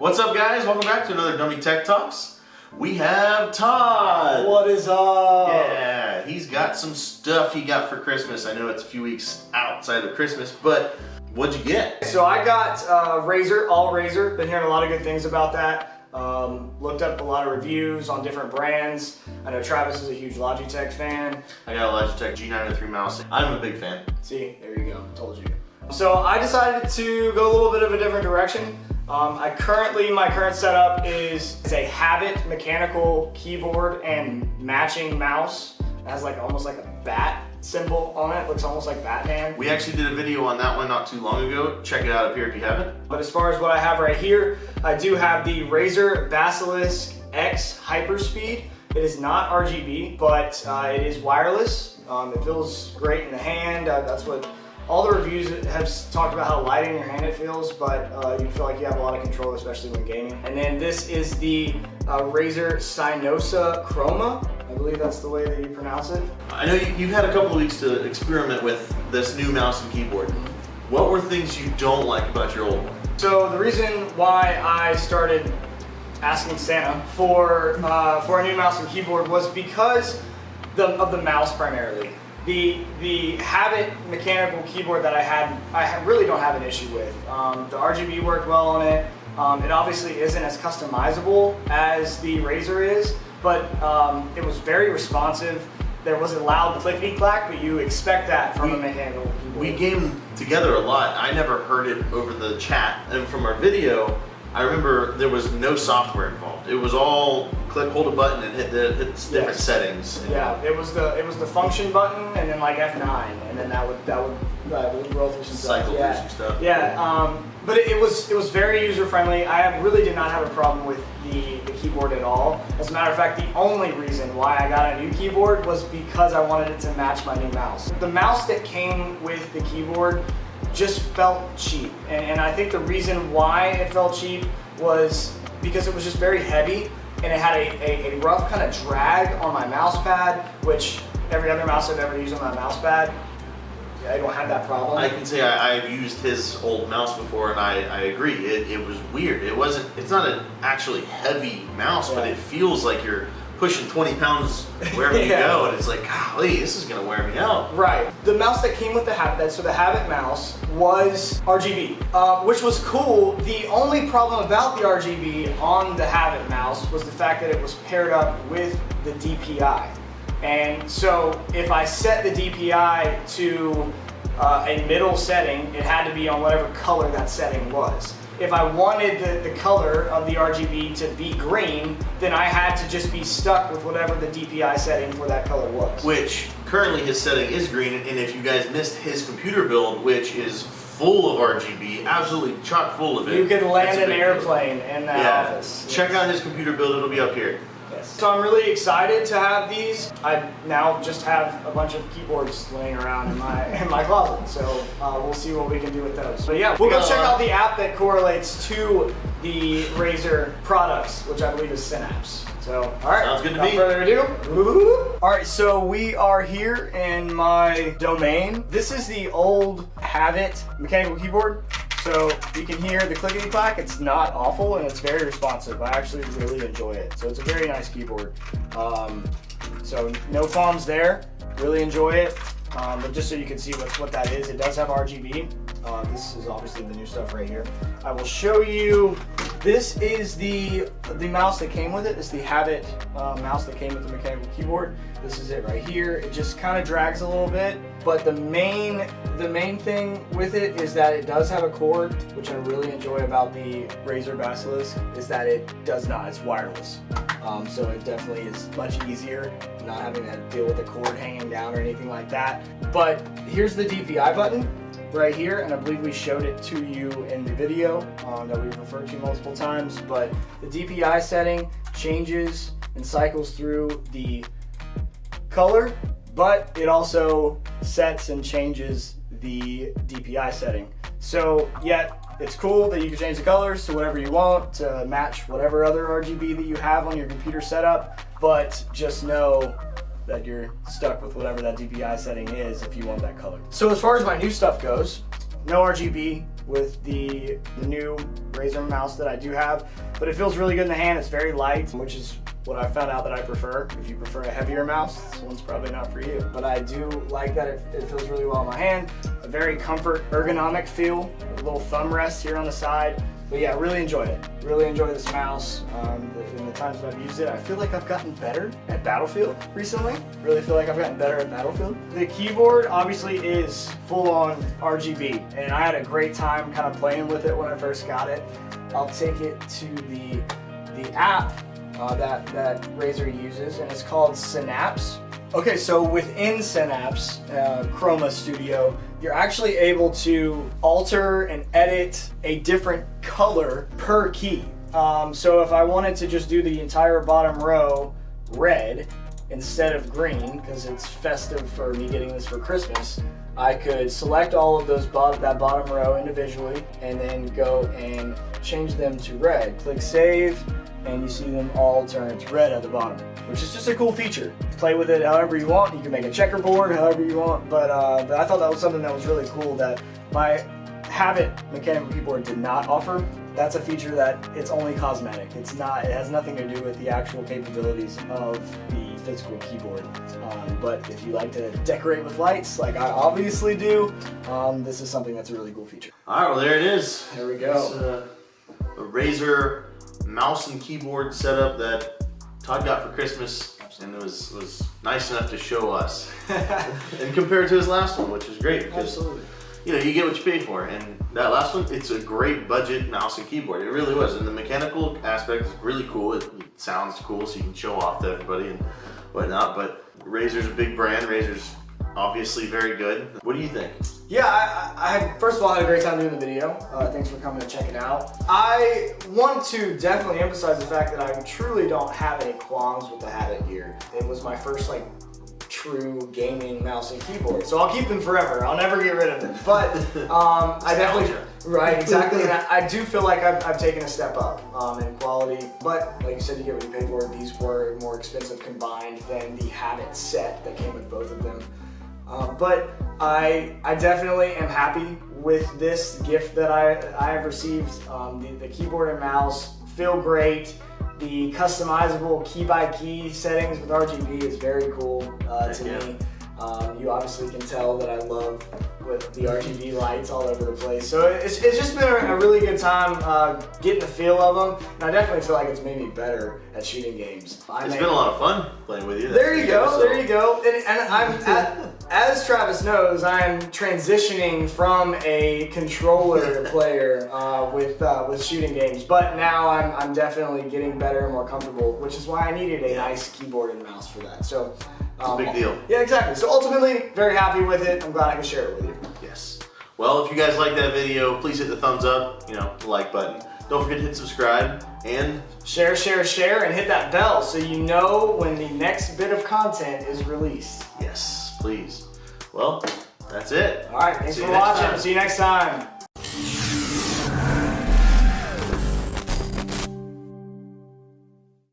What's up, guys? Welcome back to another Dummy Tech Talks. We have Todd. What is up? Yeah, he's got some stuff he got for Christmas. I know it's a few weeks outside of Christmas, but what'd you get? So I got Razer, all Razer. Been hearing a lot of good things about that. Looked up a lot of reviews on different brands. I know Travis is a huge Logitech fan. I got a Logitech G903 mouse. I'm a big fan. See, there you go, told you. So I decided to go a little bit of a different direction. My current setup is a Habit mechanical keyboard and matching mouse. It has almost like a bat symbol on it. Looks almost like Batman. We actually did a video on that one not too long ago. Check it out up here if you haven't. But as far as what I have right here, I do have the Razer Basilisk X HyperSpeed. It is not RGB, but it is wireless. It feels great in the hand. That's what all the reviews have talked about, how light in your hand it feels, but you feel like you have a lot of control, especially when gaming. And then this is the Razer Cynosa Chroma. I believe that's the way that you pronounce it. I know you've had a couple of weeks to experiment with this new mouse and keyboard. What were things you don't like about your old one? So the reason why I started asking Santa for a new mouse and keyboard was because of the mouse primarily. The Habit mechanical keyboard that I really don't have an issue with. The RGB worked well on it. It obviously isn't as customizable as the Razer is, but it was very responsive. There was a loud clickety-clack, but you expect that from a mechanical keyboard. We game together a lot. I never heard it over the chat, and from our video, I remember there was no software involved. It was all click, hold a button, and hit different settings. Yeah, it was the function button, and then like F9, and then that would roll through some stuff. Cycle through some stuff. Yeah, but it was very user friendly. I really did not have a problem with the keyboard at all. As a matter of fact, the only reason why I got a new keyboard was because I wanted it to match my new mouse. The mouse that came with the keyboard just felt cheap, and I think the reason why it felt cheap was because it was just very heavy, and it had a rough kind of drag on my mouse pad, which every other mouse I've ever used on my mouse pad, I don't have that problem. I can say I've used his old mouse before, and I agree. It was weird. It's not an actually heavy mouse, but it feels like you're pushing 20 pounds wherever you go, and it's like, golly, this is gonna wear me out. Right. The mouse that came with the Habit, so the Habit mouse was RGB, which was cool. The only problem about the RGB on the Habit mouse was the fact that it was paired up with the DPI. And so if I set the DPI to a middle setting, it had to be on whatever color that setting was. If I wanted the color of the RGB to be green, then I had to just be stuck with whatever the DPI setting for that color was. Which, currently his setting is green, and if you guys missed his computer build, which is full of RGB, absolutely chock full of it. You could land an airplane in that office. Check out his computer build, it'll be up here. So I'm really excited to have these. I now just have a bunch of keyboards laying around in my closet, so we'll see what we can do with those. But yeah, we'll go check out the app that correlates to the Razer products, which I believe is Synapse. So, all right. Sounds good to me. Without further ado. All right, so we are here in my domain. This is the old Habit mechanical keyboard. So you can hear the clickety clack. It's not awful, and it's very responsive. I actually really enjoy it. So it's a very nice keyboard. So no qualms there. Really enjoy it. But just so you can see what that is, it does have RGB. This is obviously the new stuff right here. I will show you. This is the mouse that came with it. It's the Habit mouse that came with the mechanical keyboard. This is it right here. It just kind of drags a little bit, but the main thing with it is that it does have a cord, which I really enjoy about the Razer Basilisk, is that it does not. It's wireless. So it definitely is much easier, not having to deal with the cord hanging down or anything like that. But here's the DPI button right here, and I believe we showed it to you in the video that we've referred to multiple times, but the DPI setting changes and cycles through the color, but it also sets and changes the DPI setting. So it's cool that you can change the colors to whatever you want to match whatever other RGB that you have on your computer setup, but just know that you're stuck with whatever that DPI setting is if you want that color. So as far as my new stuff goes, no RGB, with the new Razer mouse that I do have, but it feels really good in the hand. It's very light, which is what I found out that I prefer. If you prefer a heavier mouse, this one's probably not for you. But I do like that it feels really well in my hand. A very comfort, ergonomic feel. A little thumb rest here on the side. But yeah, really enjoy it. Really enjoy this mouse. In the times that I've used it, I feel like I've gotten better at Battlefield recently. Really feel like I've gotten better at Battlefield. The keyboard obviously is full on RGB, and I had a great time kind of playing with it when I first got it. I'll take it to the app that Razer uses, and it's called Synapse. Okay, so within Synapse, Chroma Studio, you're actually able to alter and edit a different color per key. So if I wanted to just do the entire bottom row red instead of green, because it's festive for me getting this for Christmas, I could select all of those that bottom row individually and then go and change them to red. Click save, and you see them all turn to red at the bottom, which is just a cool feature. Play with it however you want. You can make a checkerboard however you want, but I thought that was something that was really cool that my Habit mechanical keyboard did not offer. That's a feature that it's only cosmetic. It has nothing to do with the actual capabilities of the physical keyboard. But if you like to decorate with lights, like I obviously do, this is something that's a really cool feature. All right, well there it is. There we go. It's a Razer mouse and keyboard setup that Todd got for Christmas, and it was nice enough to show us. And compared to his last one, which is great. Absolutely. You know, you get what you pay for, and that last one, it's a great budget mouse and keyboard. It really was, and the mechanical aspect is really cool. It sounds cool, so you can show off to everybody and whatnot. But Razer's a big brand. Razer's obviously very good. What do you think? Yeah, I first of all had a great time doing the video. Thanks for coming to check it out. I want to definitely emphasize the fact that I truly don't have any qualms with the Habit here. It was my first true gaming mouse and keyboard, so I'll keep them forever. I'll never get rid of them. But I definitely, right, exactly. And I do feel like I've taken a step up in quality. But like you said, you get what you pay for. These were more expensive combined than the Habit set that came with both of them. But I definitely am happy with this gift that I have received. The keyboard and mouse feel great. The customizable key-by-key settings with RGB is very cool to me. You obviously can tell that I love with the RGB lights all over the place. So it's just been a really good time getting the feel of them. And I definitely feel like it's made me better at shooting games. It's been a lot of fun playing with you. There you go, there you go. And as Travis knows, I'm transitioning from a controller player with shooting games. But now I'm definitely getting better and more comfortable, which is why I needed a nice keyboard and mouse for that. So. It's a big deal. Yeah, exactly. So ultimately, very happy with it. I'm glad I can share it with you. Yes. Well, if you guys like that video, please hit the thumbs up, the like button. Don't forget to hit subscribe and share, and hit that bell so you know when the next bit of content is released. Yes, please. Well, that's it. All right, thanks for watching. See you next time.